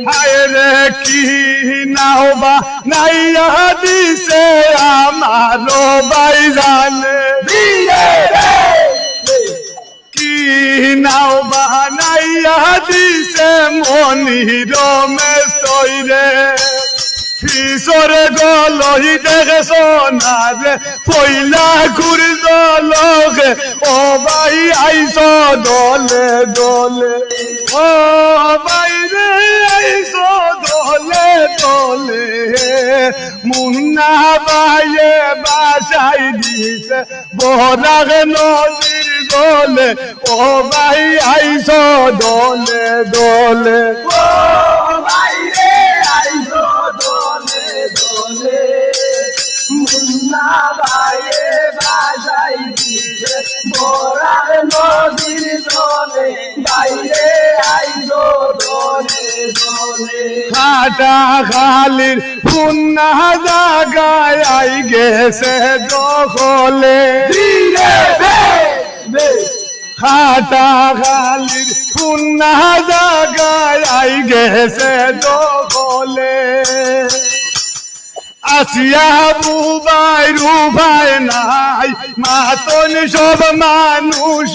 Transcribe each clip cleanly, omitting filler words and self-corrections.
হায় রে কি নাও বা নাইয়া দিছে আমারো ভাইজানে কি নাও বা নাইয়া দিছে মনির মেস্তইরে পিছরে গলহি দেখে সোনারে পইলা ঘুরি জলকে ও ভাই আইস দলে দলে ও ভাই রে আইস দলে দলে মুন্না ভাইয়ে বাসাই দিছে বরাগ নদীর দলে ও ভাই আইস দলে দলে ও ভাই রে আইস দলে দলে মুন্না ভাইয়ে বাসাই দিছে বরাগ নদীর দলে বাইরে আইস দলে দলে খাটা খালির পুন্না জাগায় আই গেছে দখলে খাটা খালির পুন্না জাগায় আই গেছে দখলে আসিয়া বুবাই রুবাই নাই মাতন সব মানুষ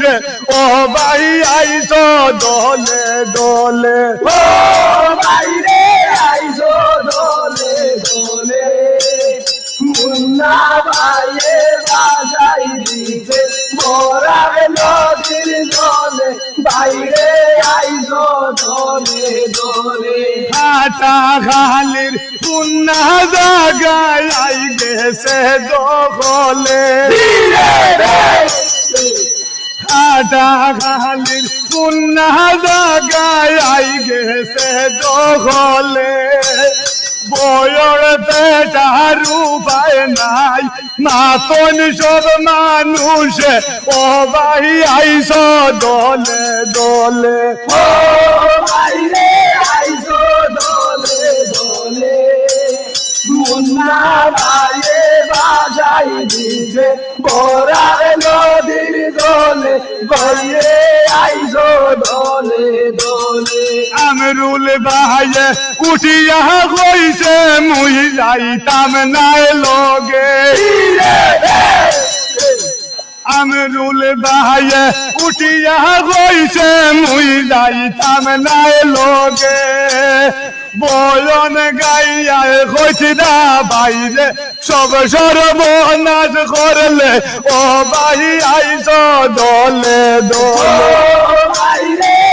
ও ভাই আইস দলে দলে ও ভাই রে আইস দলে দলে মুন্না ভাইয়ে বাসাই দিছে বরাগ নদীর দলে বাইরে আইস দলে দলে খাটা খালির পুন্না জাগায় আই গেছে দখলে খাটা খালির পুন্না জাগায় আই গেছে দখলে বয়র পেটারু পায় নাই মাতন সব মানুষ ও ভাই আইস দলে দলে ও ভাই রে আইস দলে দলে মুন্না ভাইয়ে বাসাই দিছে বরাগ নদীর দলে বাইরে আইস দলে দলে আমরুল ভাইয়ে উঠিয়া কইছে মুই যাইতাম নাই লগে আমরুল ভাইয়ে উঠিয়া কইছে মুই যাইতাম নাই লগে বয়ন গাইয়া কইছি না বাইরে সব সর্বনাশ করলে ও ভাই আইস দলে দলে